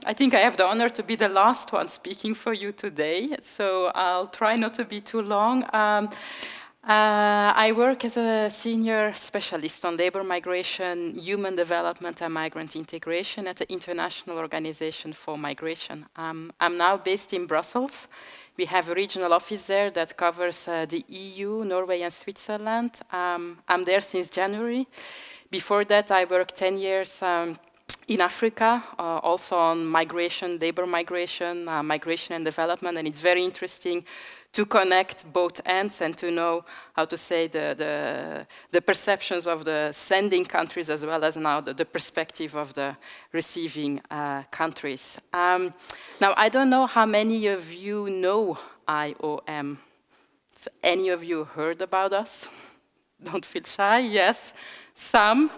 I think I have the honor to be the last one speaking for you today, so I'll try not to be too long. I work as a senior specialist on labor migration, human development, and migrant integration at the International Organization for Migration. I'm now based in Brussels. We have a regional office there that covers the EU, Norway, and Switzerland. I'm there since January. Before that, I worked 10 years in Africa, also on migration, labor migration, migration and development, and it's very interesting to connect both ends and to know how to say the perceptions of the sending countries as well as now the perspective of the receiving countries. Now, I don't know how many of you know IOM. Has any of you heard about us? Don't feel shy, yes. Some,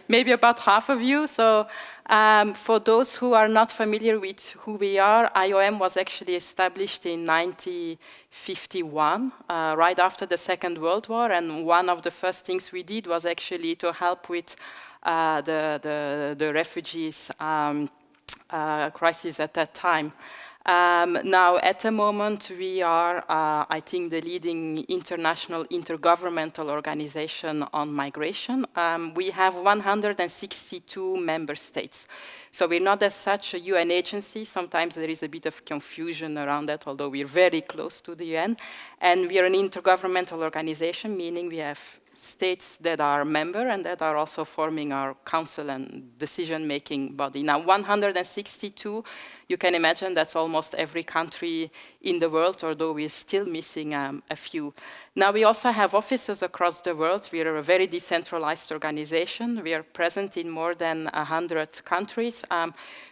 maybe about half of you. So for those who are not familiar with who we are, IOM was actually established in 1951, right after the Second World War. And one of the first things we did was actually to help with the refugees crisis at that time. Now, at the moment, we are, I think, the leading international intergovernmental organization on migration. We have 162 member states. So we're not as such a UN agency. Sometimes there is a bit of confusion around that, although we're very close to the UN. And we are an intergovernmental organization, meaning we have states that are member and that are also forming our council and decision-making body. Now, 162, you can imagine that's almost every country in the world, although we're still missing a few. Now, we also have offices across the world. We are a very decentralized organization. We are present in more than 100 countries,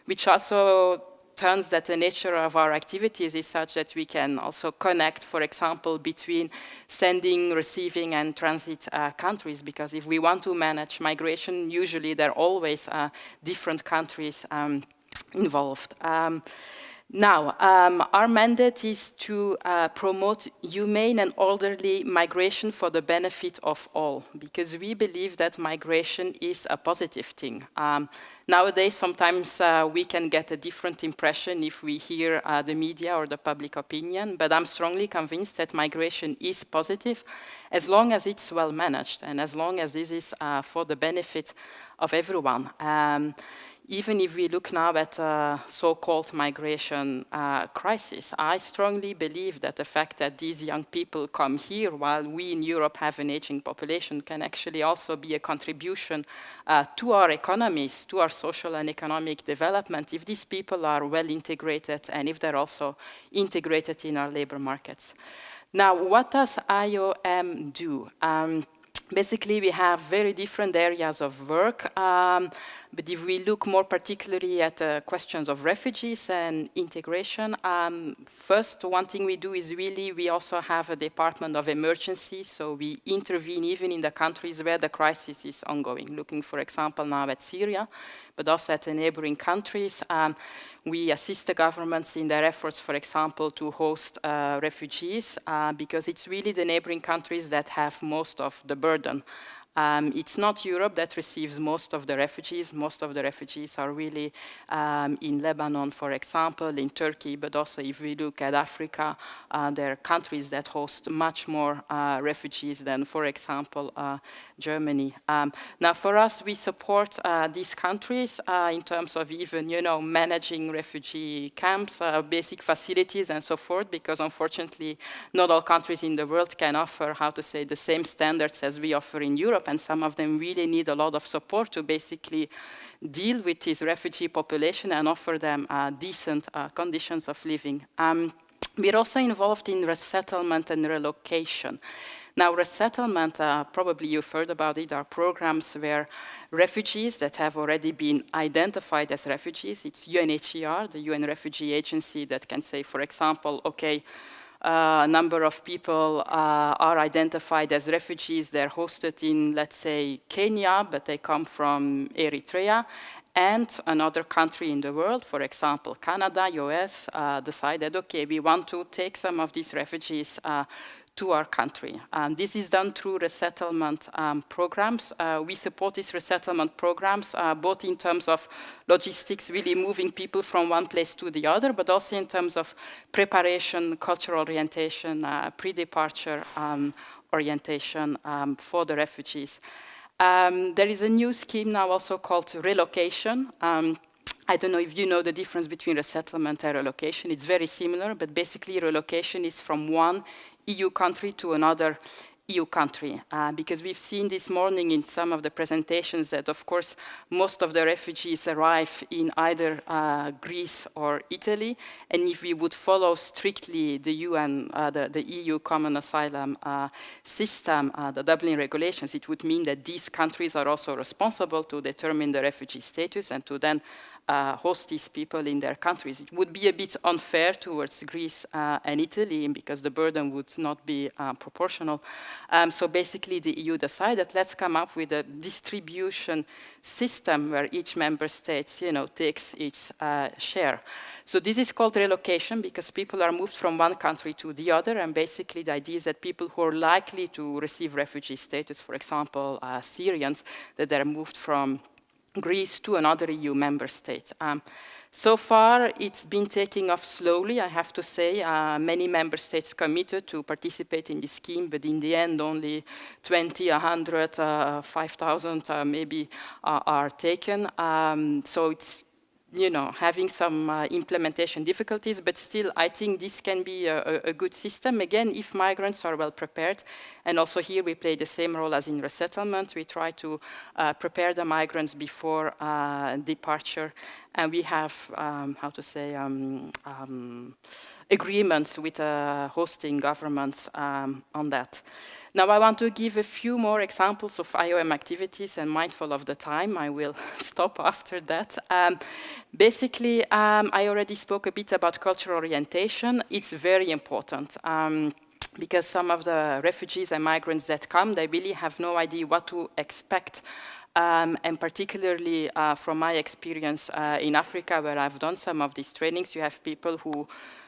which also turns that the nature of our activities is such that we can also connect, for example, between sending, receiving, and transit countries, because if we want to manage migration, usually there are always different countries involved. Now, our mandate is to promote humane and orderly migration for the benefit of all, because we believe that migration is a positive thing. Nowadays, sometimes we can get a different impression if we hear the media or the public opinion, but I'm strongly convinced that migration is positive as long as it's well managed and as long as this is for the benefit of everyone. Even if we look now at so-called migration crisis, I strongly believe that the fact that these young people come here while we in Europe have an aging population can actually also be a contribution to our economies, to our social and economic development, if these people are well integrated and if they're also integrated in our labor markets. Now, what does IOM do? Basically, we have very different areas of work, but if we look more particularly at questions of refugees and integration, first, one thing we do is we also have a department of emergency, so we intervene even in the countries where the crisis is ongoing, looking, for example, now at Syria, but also at the neighboring countries. We assist the governments in their efforts, for example, to host refugees, because it's really the neighboring countries that have most of the burden. It's not Europe that receives most of the refugees. Most of the refugees are really in Lebanon, for example, in Turkey, but also if we look at Africa, there are countries that host much more refugees than, for example, Germany. Now, for us, we support these countries in terms of even, managing refugee camps, basic facilities, and so forth, because unfortunately, not all countries in the world can offer, the same standards as we offer in Europe, and some of them really need a lot of support to basically deal with this refugee population and offer them decent conditions of living. We're also involved in resettlement and relocation. Now, resettlement, probably you've heard about it, are programs where refugees that have already been identified as refugees, it's UNHCR, the UN Refugee Agency, that can say, for example, okay, a number of people are identified as refugees. They're hosted in, let's say, Kenya, but they come from Eritrea. And another country in the world, for example, Canada, US, decided, okay, we want to take some of these refugees to our country. This is done through resettlement programs. We support these resettlement programs, both in terms of logistics, really moving people from one place to the other, but also in terms of preparation, cultural orientation, pre-departure orientation for the refugees. There is a new scheme now also called relocation. I don't know if you know the difference between resettlement and relocation. It's very similar, but basically relocation is from one EU country to another EU country. Because we've seen this morning in some of the presentations that, of course, most of the refugees arrive in either Greece or Italy. And if we would follow strictly the UN, the EU Common Asylum system, the Dublin regulations, it would mean that these countries are also responsible to determine the refugee status and to then host these people in their countries. It would be a bit unfair towards Greece and Italy because the burden would not be proportional. So basically the EU decided, let's come up with a distribution system where each member state, takes its share. So this is called relocation because people are moved from one country to the other, and basically the idea is that people who are likely to receive refugee status, for example, Syrians, that they're moved from Greece to another EU member state. So far, it's been taking off slowly, I have to say. Many member states committed to participate in this scheme, but in the end, only 20, 100, 5,000 maybe are taken. So it's having some implementation difficulties, but still, I think this can be a good system. Again, if migrants are well prepared, and also here we play the same role as in resettlement. We try to prepare the migrants before departure, and we have, agreements with hosting governments on that. Now I want to give a few more examples of IOM activities, and mindful of the time, I will stop after that. Basically, I already spoke a bit about cultural orientation. It's very important. Because some of the refugees and migrants that come, they really have no idea what to expect. And particularly from my experience in Africa, where I've done some of these trainings, you have people who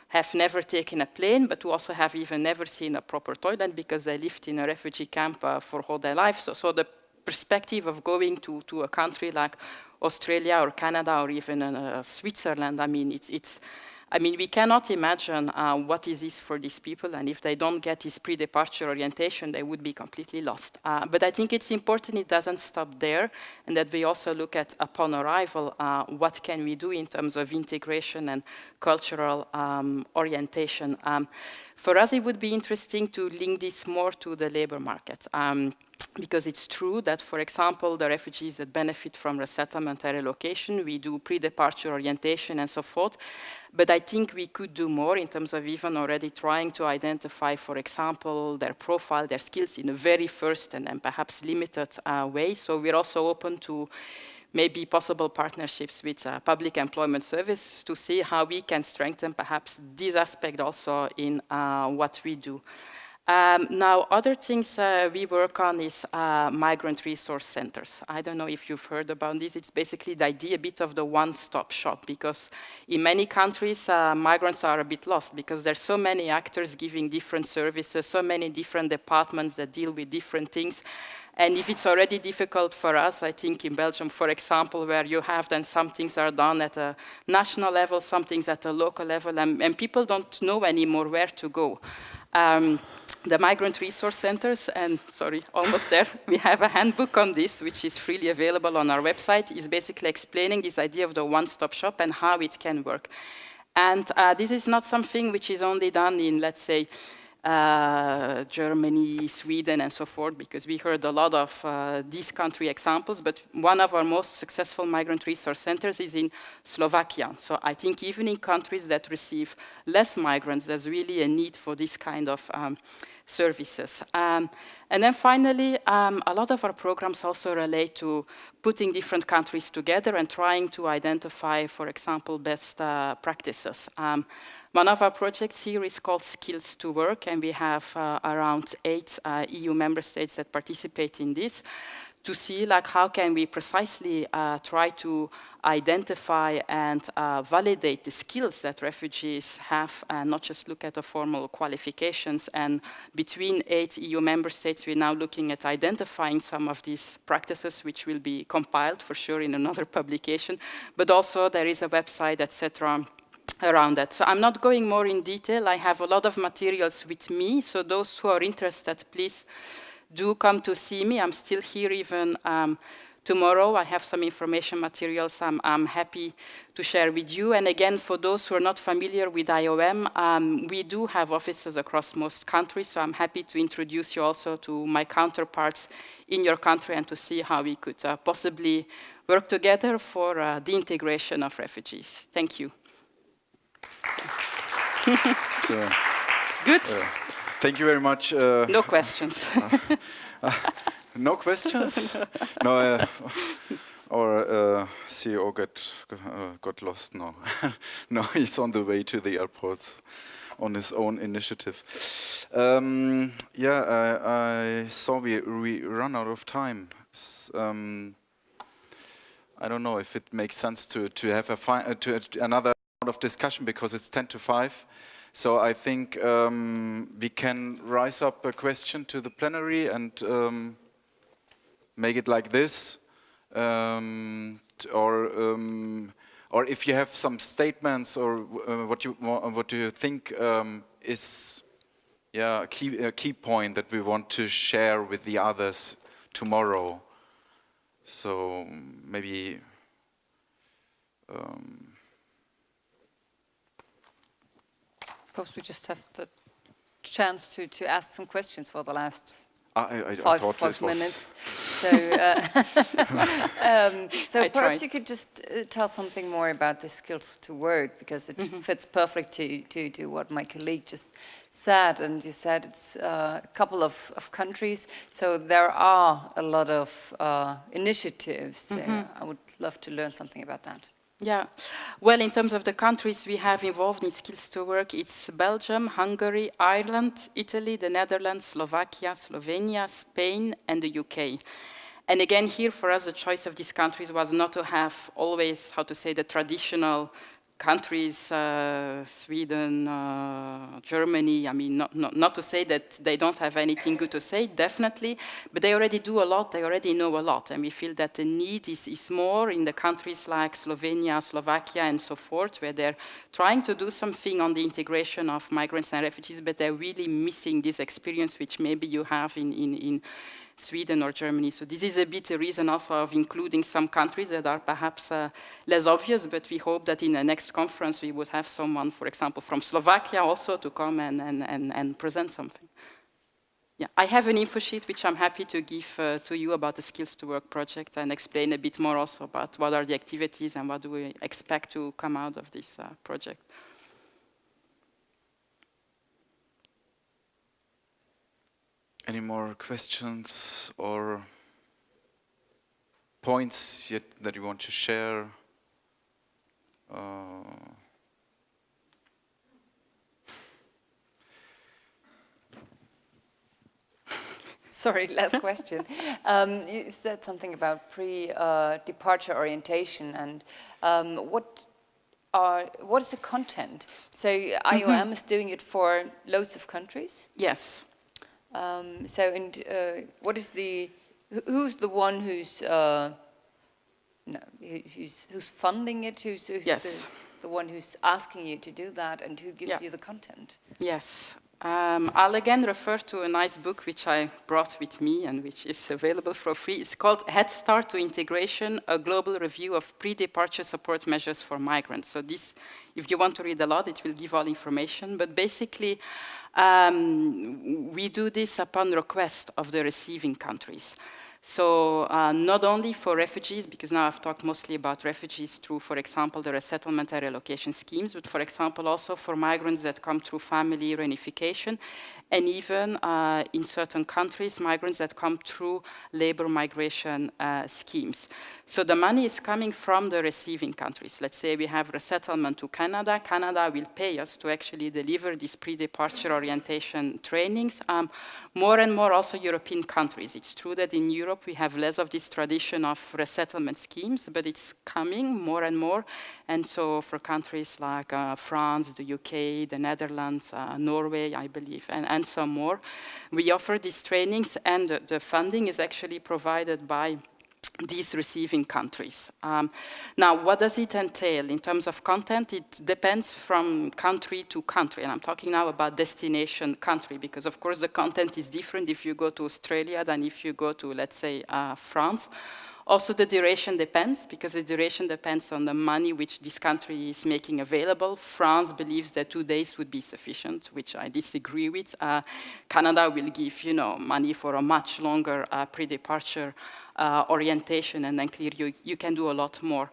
have never taken a plane, but who also have even never seen a proper toilet because they lived in a refugee camp for all their life. So the perspective of going to a country like Australia or Canada or even Switzerland, I mean, we cannot imagine what is this for these people, and if they don't get this pre-departure orientation, they would be completely lost. But I think it's important it doesn't stop there, and that we also look at, upon arrival, what can we do in terms of integration and cultural orientation. For us, it would be interesting to link this more to the labor market. Because it's true that, for example, the refugees that benefit from resettlement and relocation, we do pre-departure orientation and so forth. But I think we could do more in terms of even already trying to identify, for example, their profile, their skills in a very first and then perhaps limited way. So we're also open to maybe possible partnerships with public employment service to see how we can strengthen perhaps this aspect also in what we do. Now, other things we work on is migrant resource centers. I don't know if you've heard about this. It's basically the idea a bit of the one-stop shop, because in many countries, migrants are a bit lost because there's so many actors giving different services, so many different departments that deal with different things. And if it's already difficult for us, I think in Belgium, for example, where you have then some things are done at a national level, some things at a local level, and people don't know anymore where to go. The migrant resource centers, and sorry, almost there, we have a handbook on this, which is freely available on our website, is basically explaining this idea of the one-stop shop and how it can work. And this is not something which is only done in, let's say, Germany, Sweden, and so forth, because we heard a lot of these country examples, but one of our most successful migrant resource centers is in Slovakia. So I think even in countries that receive less migrants, there's really a need for this kind of services. And then finally, a lot of our programs also relate to putting different countries together and trying to identify, for example, best practices. One of our projects here is called Skills to Work, and we have around 8 EU member states that participate in this, to see like how can we precisely try to identify and validate the skills that refugees have, and not just look at the formal qualifications. And between 8 EU member states, we're now looking at identifying some of these practices, which will be compiled for sure in another publication. But also there is a website, etc., around that. So I'm not going more in detail. I have a lot of materials with me, so those who are interested, please do come to see me. I'm still here even tomorrow. I have some information materials I'm happy to share with you. And again, for those who are not familiar with IOM, we do have offices across most countries, so I'm happy to introduce you also to my counterparts in your country and to see how we could possibly work together for the integration of refugees. Thank you. Good. Thank you very much. No questions. No questions? No, our CEO got lost now. No, he's on the way to the airport on his own initiative. Yeah, I saw we run out of time. I don't know if it makes sense to have another round of discussion, because it's 10 to 5. So I think we can rise up a question to the plenary and make it like this, or if you have some statements or what do you think is a key point that we want to share with the others tomorrow. So maybe. Perhaps we just have the chance to ask some questions for the last I five minutes. So perhaps you could just tell something more about the skills to work, because it fits perfectly to what my colleague just said. And you said it's a couple of countries, so there are a lot of initiatives. I would love to learn something about that. Yeah, well, in terms of the countries we have involved in skills to work, it's Belgium, Hungary, Ireland, Italy, the Netherlands, Slovakia, Slovenia, Spain, and the UK. And again, here for us, the choice of these countries was not to have always, how to say, the traditional countries, Sweden, Germany. I mean, not to say that they don't have anything good to say, definitely, but they already do a lot, they already know a lot, and we feel that the need is more in the countries like Slovenia, Slovakia, and so forth, where they're trying to do something on the integration of migrants and refugees, but they're really missing this experience, which maybe you have in Sweden or Germany. So this is a bit a reason also of including some countries that are perhaps less obvious, but we hope that in the next conference we would have someone, for example, from Slovakia also to come and present something. Yeah, I have an info sheet which I'm happy to give to you about the Skills to Work project and explain a bit more also about what are the activities and what do we expect to come out of this project. Any more questions or points yet that you want to share? Sorry, last question. You said something about pre-departure orientation, and what is the content? So IOM is doing it for loads of countries? Yes. What is who's the one who's funding it? Who's yes. the one who's asking you to do that, and who gives you the content? Yes. I'll again refer to a nice book which I brought with me and which is available for free. It's called Head Start to Integration, a global review of pre-departure support measures for migrants. So this, if you want to read a lot, it will give all information. But basically, we do this upon request of the receiving countries. So not only for refugees, because now I've talked mostly about refugees through, for example, the resettlement and relocation schemes, but for example also for migrants that come through family reunification, and even in certain countries, migrants that come through labor migration schemes. So the money is coming from the receiving countries. Let's say we have resettlement to Canada. Canada will pay us to actually deliver these pre-departure orientation trainings. More and more also European countries. It's true that in Europe, Europe, we have less of this tradition of resettlement schemes, but it's coming more and more. And so for countries like France, the UK, the Netherlands, Norway, I believe, and some more, we offer these trainings, and the funding is actually provided by these receiving countries. Now, what does it entail in terms of content? It depends from country to country, and I'm talking now about destination country, because of course the content is different if you go to Australia than if you go to, let's say, France. Also, the duration depends, because the duration depends on the money which this country is making available. France believes that 2 days would be sufficient, which I disagree with. Canada will give, money for a much longer pre-departure orientation, and then clearly you can do a lot more.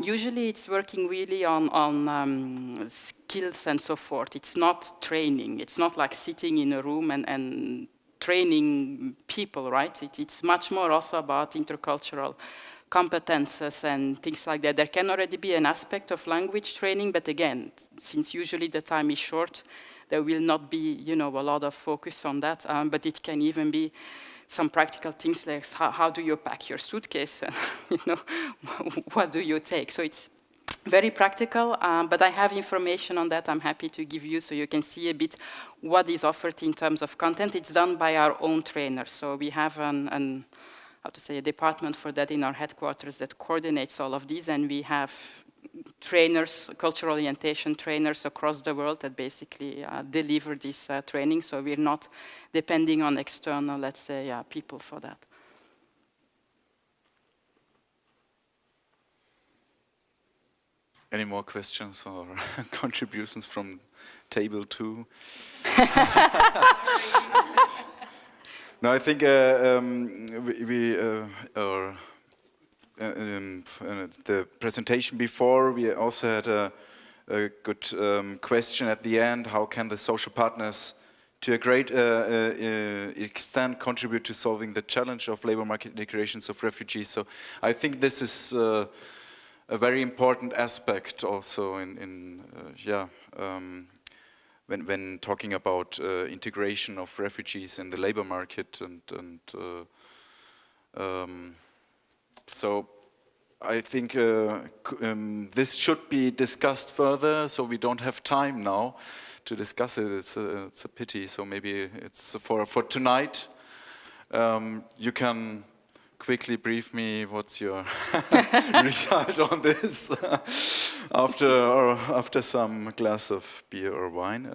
Usually it's working really on skills and so forth. It's not training. It's not like sitting in a room and training people, right? It's much more also about intercultural competences and things like that. There can already be an aspect of language training, but again, since usually the time is short, there will not be, a lot of focus on that, but it can even be some practical things like how do you pack your suitcase, and what do you take? So it's very practical, but I have information on that I'm happy to give you so you can see a bit what is offered in terms of content. It's done by our own trainers. So we have a department for that in our headquarters that coordinates all of these, and we have trainers, cultural orientation trainers across the world that basically deliver this training. So we're not depending on external, let's say, people for that. Any more questions or contributions from table 2? No, I think the presentation before, we also had a good question at the end. How can the social partners, to a great extent, contribute to solving the challenge of labor market integrations of refugees? So I think this is a very important aspect also when talking about integration of refugees in the labor market, and so I think this should be discussed further. So we don't have time now to discuss it. It's a pity. So maybe it's for tonight. You can quickly brief me. What's your result on this after some glass of beer or wine,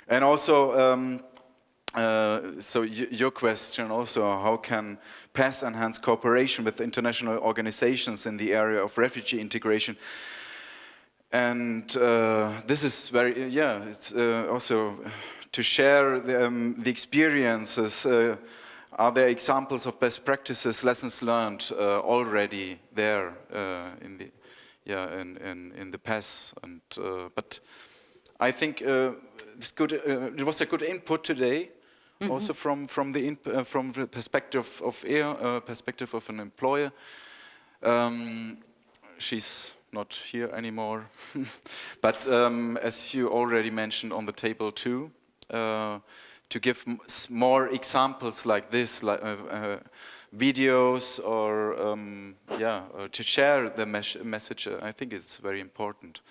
and also. So your question also, how can PES enhance cooperation with international organizations in the area of refugee integration? And this is very, it's also to share the experiences. Are there examples of best practices, lessons learned already there in the PES? And but I think it's good. It was a good input today. Mm-hmm. Also from the perspective of an employer. She's not here anymore, but as you already mentioned on the table too, to give more examples like this, like videos or to share the message. I think it's very important.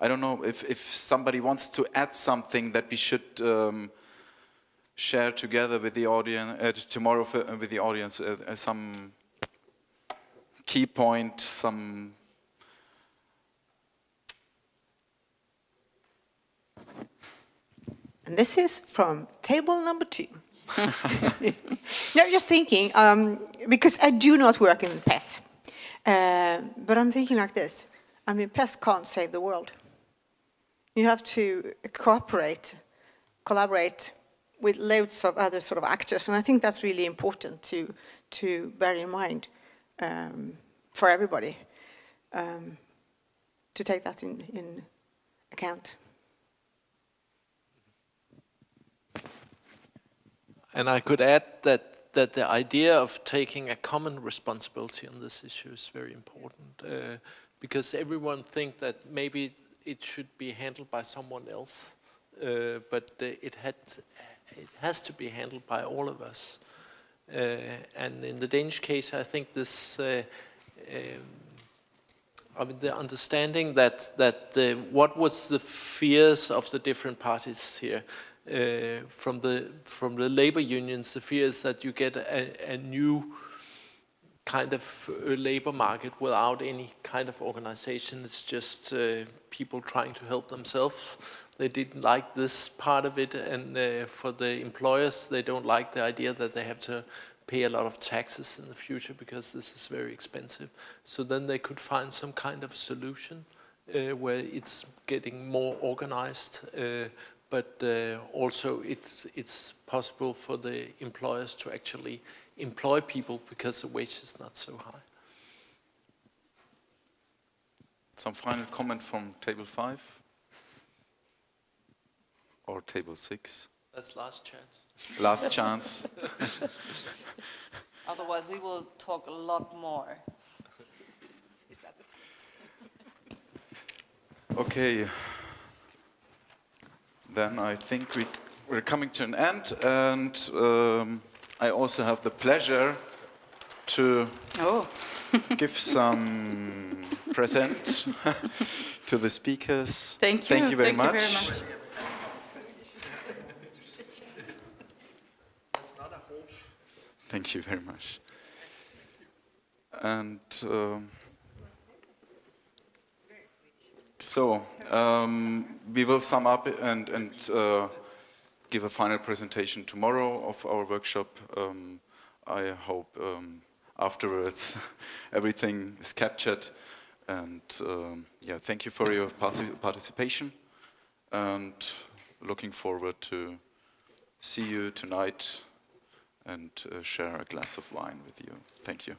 I don't know if somebody wants to add something that we should share together with the audience tomorrow with the audience, some key point, some. And this is from table number 2. No, just thinking, because I do not work in PES, but I'm thinking like this. I mean, PES can't save the world. You have to collaborate with loads of other sort of actors, and I think that's really important to bear in mind for everybody, to take that in account. And I could add that the idea of taking a common responsibility on this issue is very important, because everyone thinks that maybe it should be handled by someone else. but it has to be handled by all of us. And in the Danish case, I think this, I mean, the understanding that what was the fears of the different parties here, from the labor unions, the fears that you get a new kind of labor market without any kind of organization. It's just people trying to help themselves. They didn't like this part of it, and for the employers, they don't like the idea that they have to pay a lot of taxes in the future because this is very expensive. So then they could find some kind of solution where it's getting more organized, but also it's possible for the employers to actually employ people because the wage is not so high. Some final comment from table 5 or table 6? That's last chance. Last chance. Otherwise, we will talk a lot more. Okay. Then I think we're coming to an end, and I also have the pleasure to give some present to the speakers. Thank you. Thank you very much. Thank you very much. Thank you very much. And so we will sum up and give a final presentation tomorrow of our workshop. I hope afterwards everything is captured. And yeah, thank you for your participation. And looking forward to see you tonight and share a glass of wine with you. Thank you.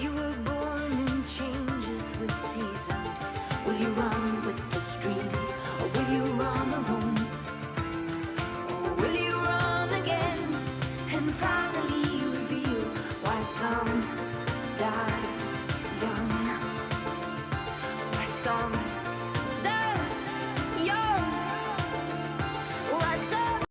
You were born in changes with seasons. Will you run with the stream, or will you run alone? Or will you run against and finally reveal why some die young, why some